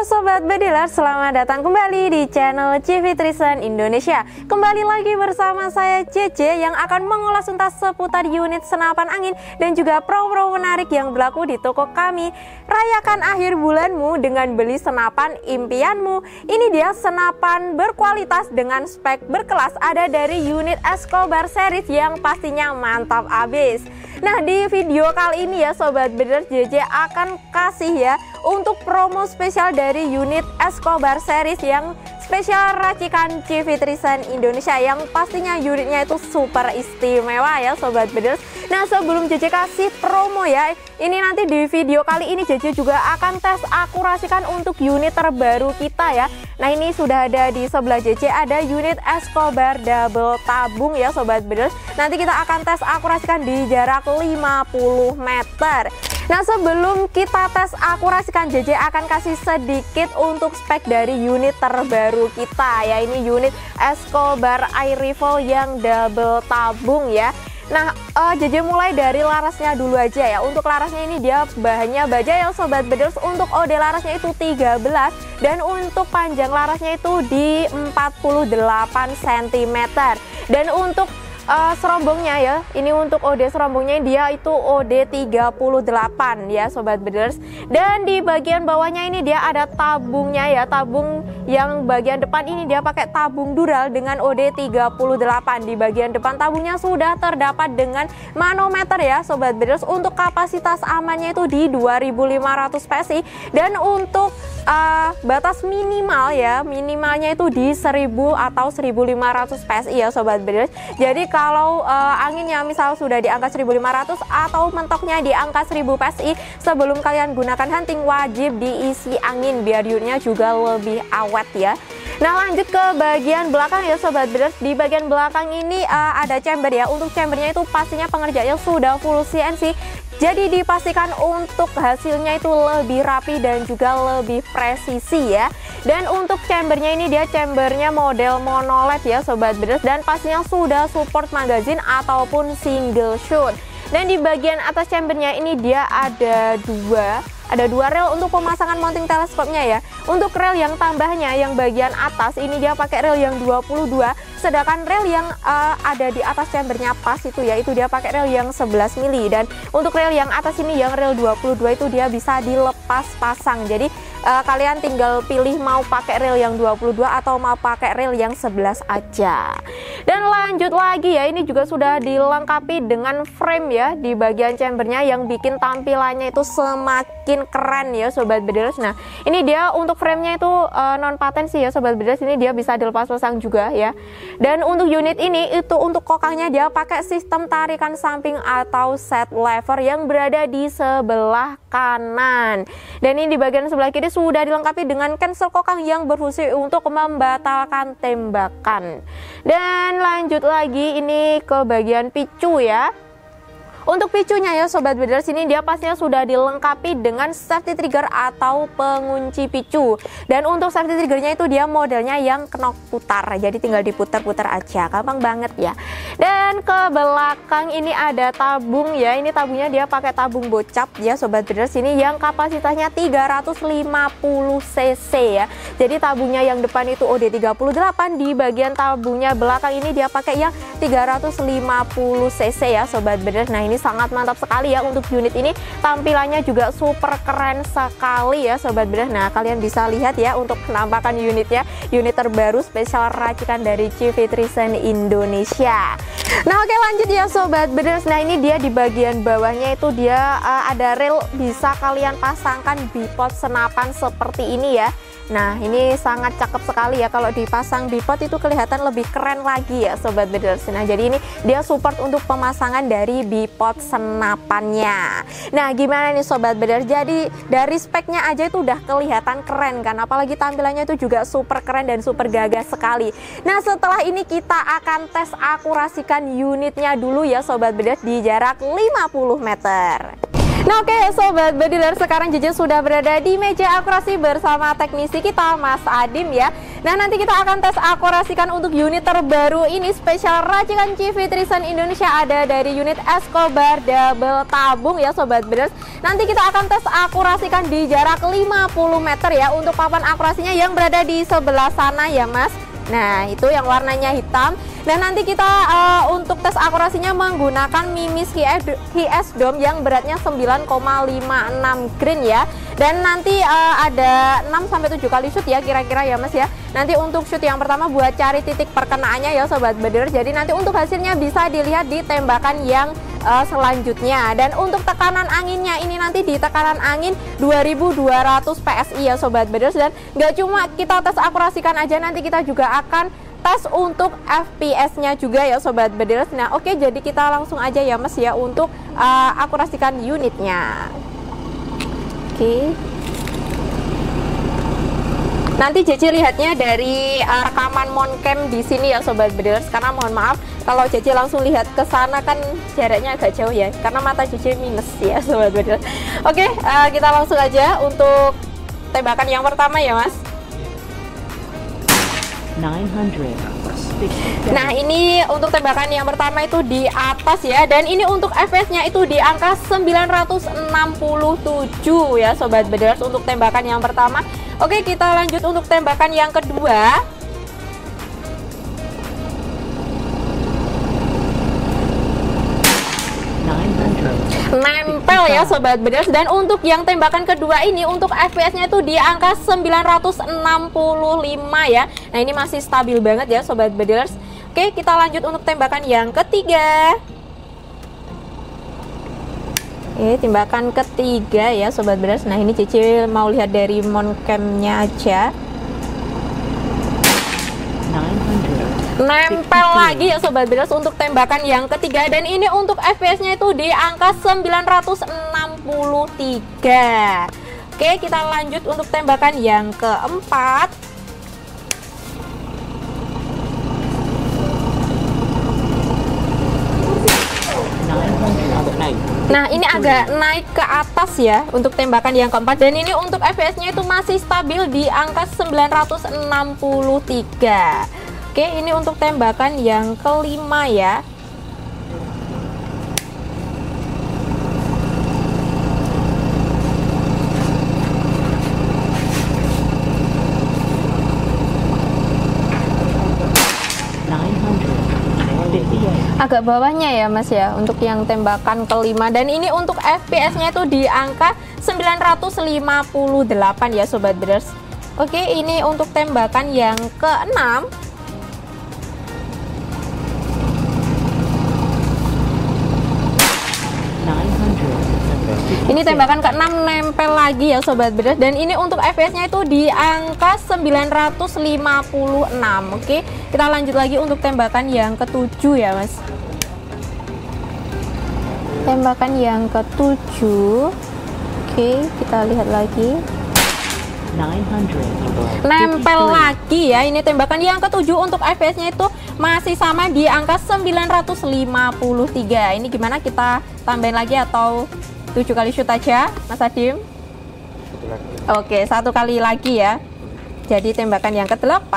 Halo Sobat Bediler, selamat datang kembali di channel CV Trisen Indonesia. Kembali lagi bersama saya JJ yang akan mengulas tuntas seputar unit senapan angin dan juga promo menarik yang berlaku di toko kami. Rayakan akhir bulanmu dengan beli senapan impianmu. Ini dia senapan berkualitas dengan spek berkelas, ada dari unit Escobar series yang pastinya mantap abis. Nah, di video kali ini ya Sobat Bediler, JJ akan kasih ya untuk promo spesial dari unit Escobar series yang spesial racikan CV Trisen Indonesia, yang pastinya unitnya itu super istimewa ya Sobat Bediler. Nah, sebelum JJ kasih promo ya, ini nanti di video kali ini JJ juga akan tes akurasikan untuk unit terbaru kita ya. Nah, ini sudah ada di sebelah JJ, ada unit Escobar double tabung ya Sobat Bediler. Nanti kita akan tes akurasikan di jarak 50 meter. Nah, sebelum kita tes akurasikan, JJ akan kasih sedikit untuk spek dari unit terbaru kita ya. Ini unit Escobar Air Rifle yang double tabung ya. Nah, JJ mulai dari larasnya dulu aja ya. Untuk larasnya ini dia bahannya baja ya Sobat Bediler. Untuk OD larasnya itu 13 dan untuk panjang larasnya itu di 48 cm. Dan untuk serombongnya ya, ini untuk OD serombongnya dia itu OD 38 ya Sobat Bediler. Dan di bagian bawahnya ini dia ada tabungnya ya, tabung yang bagian depan ini dia pakai tabung dural dengan OD 38. Di bagian depan tabungnya sudah terdapat dengan manometer ya Sobat Bediler. Untuk kapasitas amannya itu di 2500 PSI dan untuk batas minimal ya, minimalnya itu di 1000 atau 1500 PSI ya Sobat Bediler. Jadi kalau anginnya misal sudah di angka 1500 atau mentoknya di angka 1000 PSI, sebelum kalian gunakan hunting wajib diisi angin biar unitnya juga lebih awet ya. Nah, lanjut ke bagian belakang ya Sobat Bediler. Di bagian belakang ini ada chamber ya. Untuk chambernya itu pastinya pengerjaannya sudah full CNC. Jadi dipastikan untuk hasilnya itu lebih rapi dan juga lebih presisi ya. Dan untuk chambernya ini dia chambernya model monoled ya Sobat Bediler, dan pastinya sudah support magazine ataupun single shot. Dan di bagian atas chambernya ini dia ada dua rel untuk pemasangan mounting teleskopnya ya. Untuk rel yang tambahnya yang bagian atas ini dia pakai rel yang 22, sedangkan rel yang ada di atas chambernya pas itu ya, itu dia pakai rel yang 11 mili. Dan untuk rel yang atas ini yang rel 22 itu dia bisa dilepas pasang. Jadi kalian tinggal pilih mau pakai rel yang 22 atau mau pakai rel yang 11 aja. Dan lanjut lagi ya, ini juga sudah dilengkapi dengan frame ya di bagian chambernya yang bikin tampilannya itu semakin keren ya Sobat Bediler. Nah, ini dia untuk framenya itu non paten sih ya Sobat Bediler. Ini dia bisa dilepas pasang juga ya. Dan untuk unit ini itu untuk kokangnya dia pakai sistem tarikan samping atau set lever yang berada di sebelah kanan. Dan ini di bagian sebelah kiri sudah dilengkapi dengan cancel kokang yang berfungsi untuk membatalkan tembakan. Dan lanjut lagi ini ke bagian picu ya. Untuk picunya ya Sobat Bediler, sini dia pastinya sudah dilengkapi dengan safety trigger atau pengunci picu. Dan untuk safety triggernya itu dia modelnya yang knob putar, jadi tinggal diputar-putar aja, gampang banget ya. Dan ke belakang ini ada tabung ya, ini tabungnya dia pakai tabung bocap ya Sobat Bediler, sini yang kapasitasnya 350 cc ya. Jadi tabungnya yang depan itu OD 38, di bagian tabungnya belakang ini dia pakai yang 350 cc ya Sobat Bediler. Nah, ini sangat mantap sekali ya untuk unit ini, tampilannya juga super keren sekali ya Sobat Bediler. Nah, kalian bisa lihat ya untuk penampakan unitnya, unit terbaru spesial racikan dari CV Trisen Indonesia. Nah, oke, lanjut ya Sobat Bediler. Nah, ini dia di bagian bawahnya itu dia ada rel, bisa kalian pasangkan bipod senapan seperti ini ya. Nah, ini sangat cakep sekali ya, kalau dipasang bipod itu kelihatan lebih keren lagi ya Sobat Bediler. Nah, jadi ini dia support untuk pemasangan dari bipod senapannya. Nah, gimana nih Sobat Bediler? Jadi dari speknya aja itu udah kelihatan keren kan, apalagi tampilannya itu juga super keren dan super gagah sekali. Nah, setelah ini kita akan tes akurasikan unitnya dulu ya Sobat Bediler di jarak 50 meter. Nah oke Sobat Bediler, sekarang JJ sudah berada di meja akurasi bersama teknisi kita Mas Adim ya. Nah nanti kita akan tes akurasikan untuk unit terbaru ini, spesial racikan CV Trisan Indonesia, ada dari unit Escobar double tabung ya Sobat Bediler. Nanti kita akan tes akurasikan di jarak 50 meter ya, untuk papan akurasinya yang berada di sebelah sana ya Mas. Nah itu yang warnanya hitam. Dan nanti kita untuk tes akurasinya menggunakan mimis HS dom yang beratnya 9,56 grain ya. Dan nanti ada 6-7 kali shoot ya kira-kira ya Mas ya. Nanti untuk shoot yang pertama buat cari titik perkenaannya ya Sobat Bediler. Jadi nanti untuk hasilnya bisa dilihat di tembakan yang selanjutnya. Dan untuk tekanan anginnya ini nanti di tekanan angin 2200 PSI ya Sobat Bediler. Dan nggak cuma kita tes akurasikan aja, nanti kita juga akan tes untuk FPS-nya juga ya Sobat Bediler. Nah oke, jadi kita langsung aja ya Mas ya untuk akurasikan unitnya. Oke. Nanti JJ lihatnya dari rekaman moncam di sini ya Sobat Bediler. Karena mohon maaf kalau JJ langsung lihat ke sana kan jaraknya agak jauh ya, karena mata JJ minus ya Sobat Bediler. Oke, kita langsung aja untuk tembakan yang pertama ya Mas. 900. Nah ini untuk tembakan yang pertama itu di atas ya, dan ini untuk FPS-nya itu di angka 967 ya Sobat Bediler untuk tembakan yang pertama. Oke, kita lanjut untuk tembakan yang kedua. Nempel ya Sobat Bediler. Dan untuk yang tembakan kedua ini untuk FPS-nya itu di angka 965 ya. Nah ini masih stabil banget ya Sobat Bediler. Oke, kita lanjut untuk tembakan yang ketiga. Tembakan ketiga ya Sobat Bediler. Nah ini Cici mau lihat dari moncam-nya aja. Nempel lagi ya Sobat Bediler untuk tembakan yang ketiga, dan ini untuk FPS-nya itu di angka 963. Oke, kita lanjut untuk tembakan yang keempat. Nah ini agak naik ke atas ya untuk tembakan yang keempat, dan ini untuk FPS-nya itu masih stabil di angka 963. Oke, ini untuk tembakan yang kelima ya. Agak bawahnya ya Mas ya untuk yang tembakan kelima, dan ini untuk FPS-nya itu di angka 958 ya Sobat Bediler. Oke, ini untuk tembakan yang keenam. Ini tembakan ke-6 nempel lagi ya Sobat Bediler, dan ini untuk FPS-nya itu di angka 956. Oke, kita lanjut lagi untuk tembakan yang ke-7 ya Mas. Tembakan yang ke-7. Oke, kita lihat lagi. 900. Nempel lagi ya. Ini tembakan yang ke-7 untuk FPS-nya itu masih sama di angka 953. Ini gimana, kita tambahin lagi atau 7 kali shoot aja Mas Adim? Oke, 1 kali lagi ya. Jadi tembakan yang ke-8.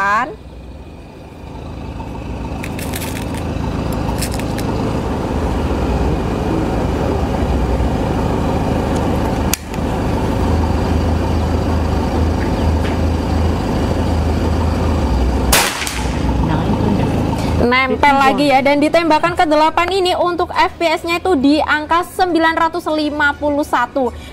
Nempel lagi ya, dan di tembakan ke-8 ini untuk FPS-nya itu di angka 951.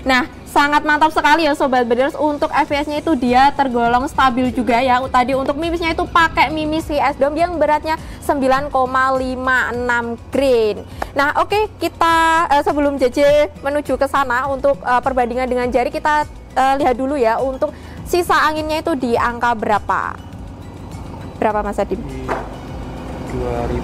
Nah, sangat mantap sekali ya Sobat Bediler, untuk FPS-nya itu dia tergolong stabil juga ya. Tadi untuk mimisnya itu pakai mimis HS dom yang beratnya 9,56 grain. Nah, oke, kita sebelum JJ menuju ke sana untuk perbandingan dengan jari, kita lihat dulu ya untuk sisa anginnya itu di angka berapa. Berapa Mas Adim? 2000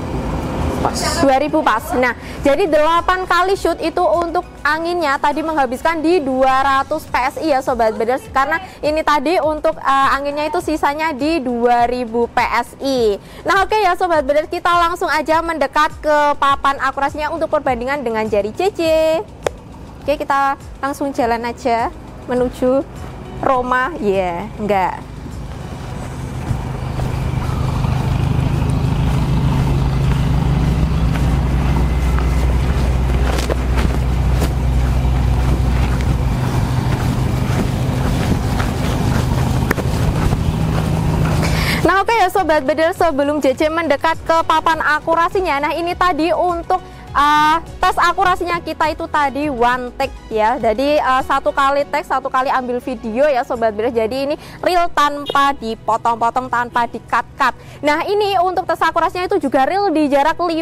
pas. 2000 pas. Nah, jadi 8 kali shoot itu untuk anginnya tadi menghabiskan di 200 PSI ya Sobat Bediler, karena ini tadi untuk anginnya itu sisanya di 2000 PSI. Nah, oke ya Sobat Bediler, kita langsung aja mendekat ke papan akurasinya untuk perbandingan dengan jari JJ. Oke, kita langsung jalan aja menuju Roma. Ya, enggak. Nah, oke ya Sobat Bedil, sebelum JJ mendekat ke papan akurasinya, nah ini tadi untuk tes akurasinya kita itu tadi one take ya. Jadi satu kali take, satu kali ambil video ya Sobat Bedil. Jadi ini real tanpa dipotong-potong, tanpa di-cut-cut. Nah, ini untuk tes akurasinya itu juga real di jarak 50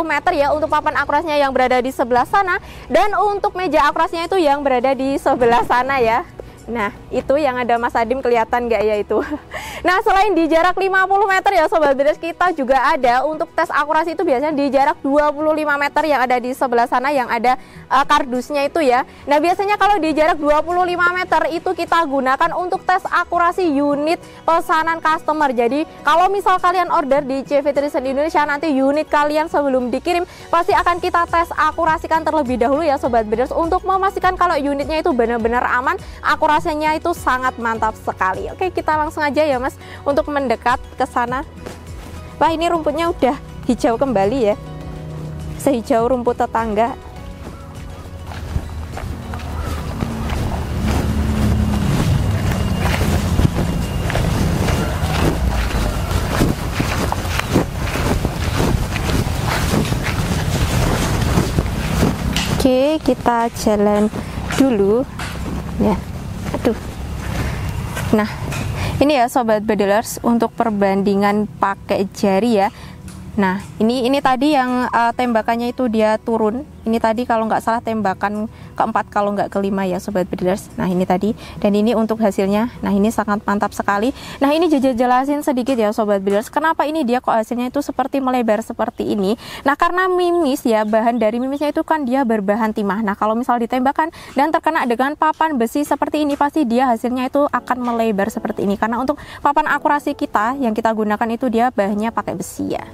meter ya untuk papan akurasinya yang berada di sebelah sana, dan untuk meja akurasinya itu yang berada di sebelah sana ya. Nah, itu yang ada Mas Adim, kelihatan nggak ya itu? Nah, selain di jarak 50 meter ya Sobat Bedil, kita juga ada untuk tes akurasi itu biasanya di jarak 25 meter yang ada di sebelah sana yang ada kardusnya itu ya. Nah, biasanya kalau di jarak 25 meter itu kita gunakan untuk tes akurasi unit pesanan customer. Jadi, kalau misal kalian order di CV Trisan Indonesia, nanti unit kalian sebelum dikirim pasti akan kita tes akurasikan terlebih dahulu ya Sobat Bedil, untuk memastikan kalau unitnya itu benar-benar aman, akurasinya itu sangat mantap sekali. Oke, kita langsung aja ya Mas untuk mendekat ke sana. Wah, ini rumputnya udah hijau kembali ya, sehijau rumput tetangga. Oke, kita jalan dulu ya. Aduh. Nah, ini ya Sobat Bedilers untuk perbandingan pakai jari ya. Nah, ini tadi yang tembakannya itu dia turun. Ini tadi kalau nggak salah tembakan keempat, kalau nggak kelima ya Sobat Bedilers. Nah, ini tadi, dan ini untuk hasilnya. Nah, ini sangat mantap sekali. Nah, ini jelasin sedikit ya Sobat Bedilers, kenapa ini dia kok hasilnya itu seperti melebar seperti ini. Nah, karena mimis ya, bahan dari mimisnya itu kan dia berbahan timah. Nah, kalau misal ditembakkan dan terkena dengan papan besi seperti ini, pasti dia hasilnya itu akan melebar seperti ini. Karena untuk papan akurasi kita yang kita gunakan itu dia bahannya pakai besi ya.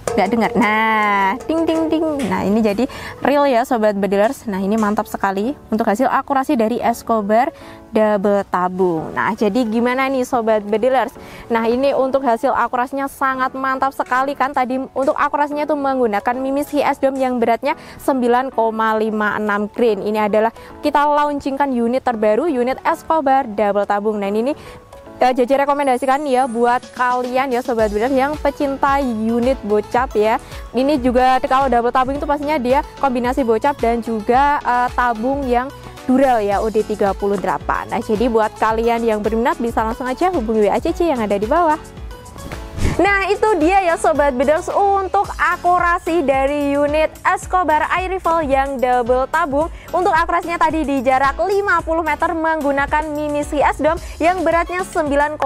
Nggak dengar. Nah, ding ding ding. Nah, ini jadi real ya Sobat Bedilers. Nah, ini mantap sekali untuk hasil akurasi dari Escobar double tabung. Nah, jadi gimana nih Sobat Bedilers? Nah, ini untuk hasil akurasinya sangat mantap sekali kan. Tadi untuk akurasinya itu menggunakan mimis HS Dome yang beratnya 9,56 grain. Ini adalah kita launchingkan unit terbaru, unit Escobar double tabung. Nah, ini JJ rekomendasikan ya buat kalian ya Sobat Bedilers yang pecinta unit bocap ya. Ini juga kalau double tabung itu pastinya dia kombinasi bocap dan juga tabung yang Dural ya, OD38. Nah, jadi buat kalian yang berminat bisa langsung aja hubungi WA JJ yang ada di bawah. Nah, itu dia ya Sobat Bedilers untuk akurasi dari unit Escobar Air Rifle yang double tabung. Untuk akurasinya tadi di jarak 50 meter menggunakan mimis HS Dome yang beratnya 9,56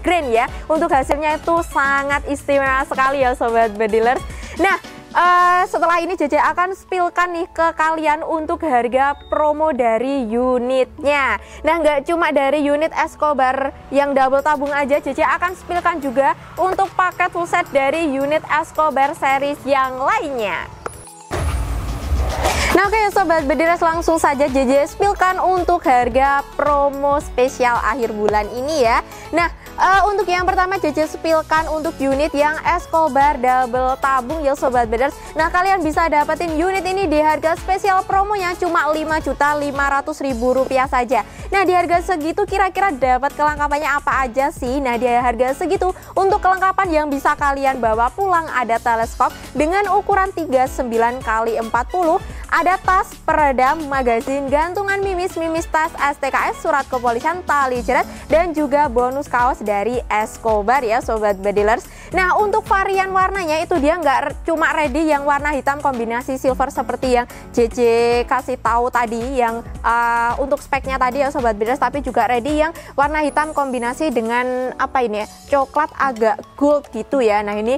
grain ya. Untuk hasilnya itu sangat istimewa sekali ya Sobat Bedilers. Nah, setelah ini JJ akan spillkan nih ke kalian untuk harga promo dari unitnya. Nah, nggak cuma dari unit Escobar yang double tabung aja, JJ akan spillkan juga untuk paket full set dari unit Escobar series yang lainnya. Nah, oke Sobat Bedilers, langsung saja JJ spillkan untuk harga promo spesial akhir bulan ini ya. Nah, untuk yang pertama JJ spillkan untuk unit yang Escobar double tabung ya Sobat Bedilers. Nah, kalian bisa dapetin unit ini di harga spesial promonya cuma Rp5.500.000 saja. Nah, di harga segitu kira-kira dapat kelengkapannya apa aja sih? Nah, di harga segitu untuk kelengkapan yang bisa kalian bawa pulang ada teleskop dengan ukuran 39x40, ada tas, peredam, magazin, gantungan mimis tas, STKS, surat kepolisian, tali jerat, dan juga bonus kaos dari Escobar ya Sobat Bedilers. Nah, untuk varian warnanya itu dia nggak cuma ready yang warna hitam kombinasi silver seperti yang JJ kasih tahu tadi yang untuk speknya tadi ya Sobat Bedilers, tapi juga ready yang warna hitam kombinasi dengan apa ini ya, coklat agak gold gitu ya. Nah, ini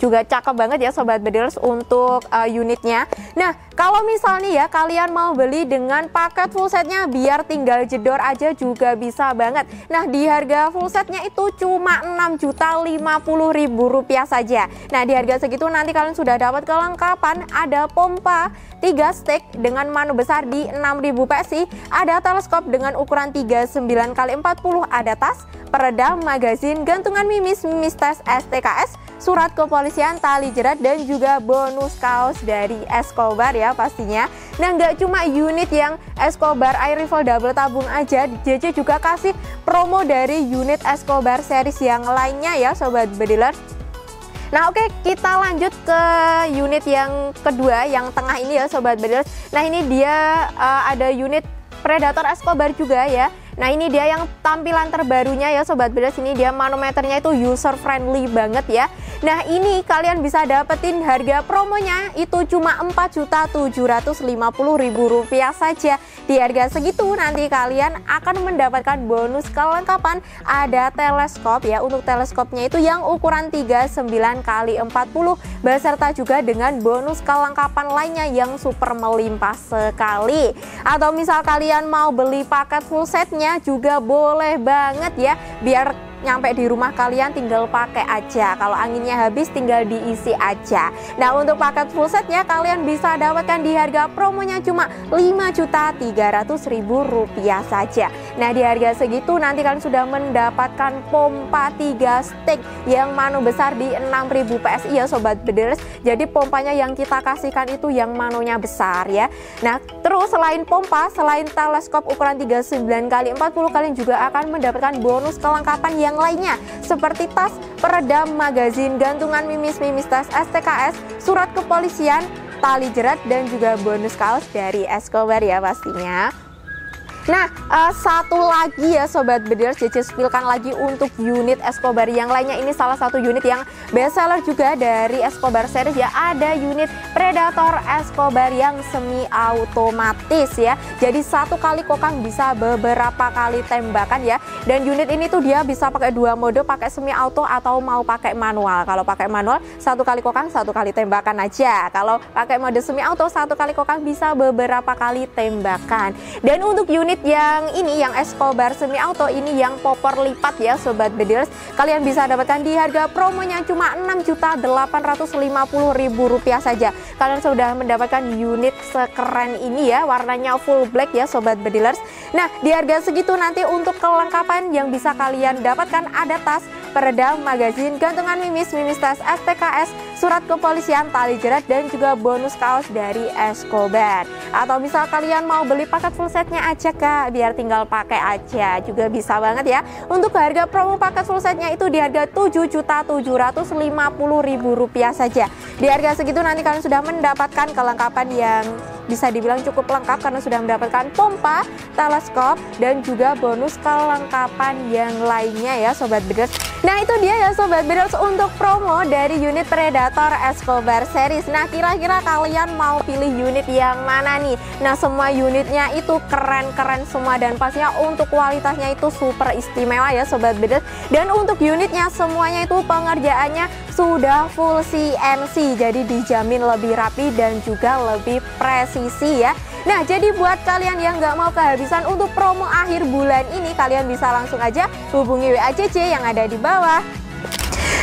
juga cakep banget ya Sobat Bedilers untuk unitnya. Nah, kalau misalnya ya kalian mau beli dengan paket full setnya biar tinggal jedor aja juga bisa banget. Nah, di harga full setnya itu cuma Rp6.050.000 saja. Nah, di harga segitu nanti kalian sudah dapat kelengkapan, ada pompa 3 stick dengan manu besar di 6000 PSI, ada teleskop dengan ukuran 39x40, ada tas, peredam, magazin, gantungan mimis tes STKS, surat kepolisian, tali jerat, dan juga bonus kaos dari Escobar ya pastinya. Nah, nggak cuma unit yang Escobar Air Rifle double tabung aja, JJ juga kasih promo dari unit Escobar series yang lainnya ya Sobat Bediler. Nah, oke, kita lanjut ke unit yang kedua, yang tengah ini ya Sobat Bediler. Nah, ini dia ada unit Predator Escobar juga ya. Nah, ini dia yang tampilan terbarunya ya Sobat Bediler. Ini dia manometernya itu user friendly banget ya. Nah, ini kalian bisa dapetin harga promonya itu cuma Rp4.750.000 saja. Di harga segitu nanti kalian akan mendapatkan bonus kelengkapan, ada teleskop ya. Untuk teleskopnya itu yang ukuran 39x40 beserta juga dengan bonus kelengkapan lainnya yang super melimpah sekali. Atau misal kalian mau beli paket full setnya juga boleh banget ya, biar nyampe di rumah kalian tinggal pakai aja. Kalau anginnya habis tinggal diisi aja. Nah, untuk paket full setnya kalian bisa dapatkan di harga promonya cuma Rp5.300.000 saja. Nah, di harga segitu nanti kalian sudah mendapatkan pompa 3 stick yang manu besar di 6000 PSI ya Sobat Beders. Jadi pompanya yang kita kasihkan itu yang manunya besar ya. Nah, terus selain pompa, selain teleskop ukuran 39x40, kalian juga akan mendapatkan bonus kelengkapan yang lainnya seperti tas, peredam, magazin, gantungan mimis tes STKS, surat kepolisian, tali jerat, dan juga bonus kaos dari Escobar ya pastinya. Nah, satu lagi ya Sobat Beders, JJ spilkan lagi untuk unit Escobar yang lainnya. Ini salah satu unit yang best seller juga dari Escobar series ya. Ada unit Predator Escobar yang semi otomatis ya. Jadi satu kali kokang bisa beberapa kali tembakan ya. Dan unit ini tuh dia bisa pakai 2 mode, pakai semi auto atau mau pakai manual. Kalau pakai manual satu kali kokang satu kali tembakan aja. Kalau pakai mode semi auto satu kali kokang bisa beberapa kali tembakan. Dan untuk unit yang ini, yang Escobar semi auto ini yang popor lipat ya Sobat Beders, kalian bisa dapatkan di harga promonya cuma Rp6.850.000 saja. Kalian sudah mendapatkan unit sekeren ini ya, warnanya full black ya Sobat Beders. Nah, di harga segitu nanti untuk kelengkapan yang bisa kalian dapatkan ada tas, peredam, magazin, gantungan mimis tes STKS, surat kepolisian, tali jerat, dan juga bonus kaos dari Escobar. Atau misal kalian mau beli paket full setnya aja Kak, biar tinggal pakai aja juga bisa banget ya. Untuk harga promo paket full setnya itu di harga Rp7.750.000 saja. Di harga segitu nanti kalian sudah mendapatkan kelengkapan yang bisa dibilang cukup lengkap karena sudah mendapatkan pompa, teleskop, dan juga bonus kelengkapan yang lainnya ya Sobat Beders. Nah, itu dia ya Sobat Beders untuk promo dari unit Predator Escobar series. Nah, kira-kira kalian mau pilih unit yang mana nih? Nah, semua unitnya itu keren-keren semua dan pastinya untuk kualitasnya itu super istimewa ya Sobat Beders. Dan untuk unitnya semuanya itu pengerjaannya sudah full CNC, jadi dijamin lebih rapi dan juga lebih presisi ya. Nah, jadi buat kalian yang nggak mau kehabisan untuk promo akhir bulan ini, kalian bisa langsung aja hubungi WA JJ yang ada di bawah.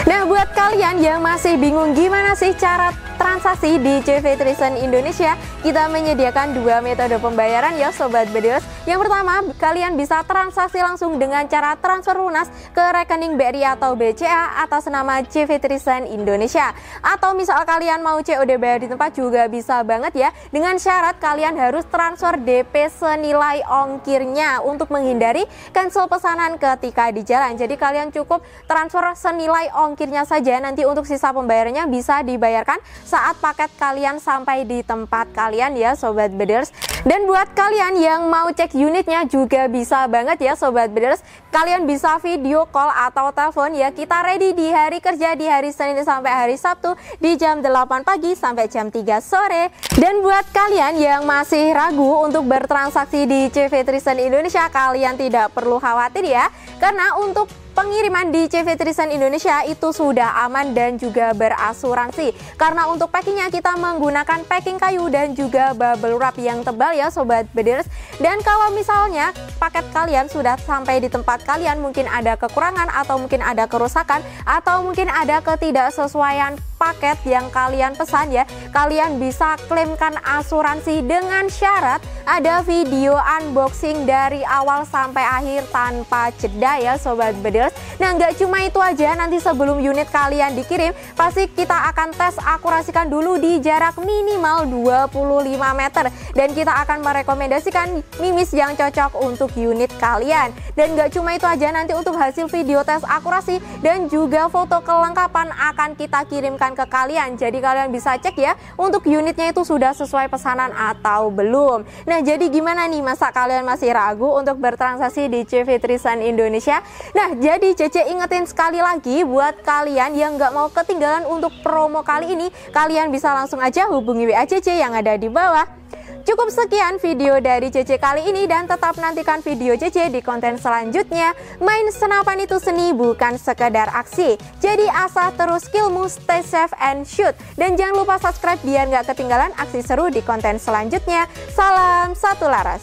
Nah, buat kalian yang masih bingung gimana sih cara transaksi di CV Trison Indonesia, kita menyediakan 2 metode pembayaran ya Sobat Beders. Yang pertama, kalian bisa transaksi langsung dengan cara transfer lunas ke rekening BRI atau BCA atas nama CV Trison Indonesia. Atau misal kalian mau COD bayar di tempat juga bisa banget ya, dengan syarat kalian harus transfer DP senilai ongkirnya untuk menghindari cancel pesanan ketika di jalan. Jadi kalian cukup transfer senilai ongkirnya saja, nanti untuk sisa pembayarannya bisa dibayarkan saat paket kalian sampai di tempat kalian ya Sobat Beders. Dan buat kalian yang mau cek unitnya juga bisa banget ya Sobat Beders. Kalian bisa video call atau telepon ya. Kita ready di hari kerja di hari Senin sampai hari Sabtu di jam 8 pagi sampai jam 3 sore. Dan buat kalian yang masih ragu untuk bertransaksi di CV Trison Indonesia, kalian tidak perlu khawatir ya. Karena untuk pengiriman di CV Trisan Indonesia itu sudah aman dan juga berasuransi. Karena untuk packingnya kita menggunakan packing kayu dan juga bubble wrap yang tebal ya Sobat Beders. Dan kalau misalnya paket kalian sudah sampai di tempat kalian, mungkin ada kekurangan atau mungkin ada kerusakan atau mungkin ada ketidaksesuaian paket yang kalian pesan ya, kalian bisa klaimkan asuransi dengan syarat ada video unboxing dari awal sampai akhir tanpa jeda ya Sobat Beders. Nah nggak cuma itu aja, nanti sebelum unit kalian dikirim pasti kita akan tes akurasikan dulu di jarak minimal 25 meter dan kita akan merekomendasikan mimis yang cocok untuk unit kalian. Dan nggak cuma itu aja, nanti untuk hasil video tes akurasi dan juga foto kelengkapan akan kita kirimkan ke kalian. Jadi kalian bisa cek ya untuk unitnya itu sudah sesuai pesanan atau belum. Nah jadi gimana nih, masa kalian masih ragu untuk bertransaksi di CV Trisan Indonesia? Nah jadi Cece ingetin sekali lagi buat kalian yang nggak mau ketinggalan untuk promo kali ini, kalian bisa langsung aja hubungi WA Cece yang ada di bawah. Cukup sekian video dari Cece kali ini dan tetap nantikan video Cece di konten selanjutnya. Main senapan itu seni, bukan sekedar aksi. Jadi asah terus skillmu, stay safe and shoot. Dan jangan lupa subscribe biar nggak ketinggalan aksi seru di konten selanjutnya. Salam satu laras.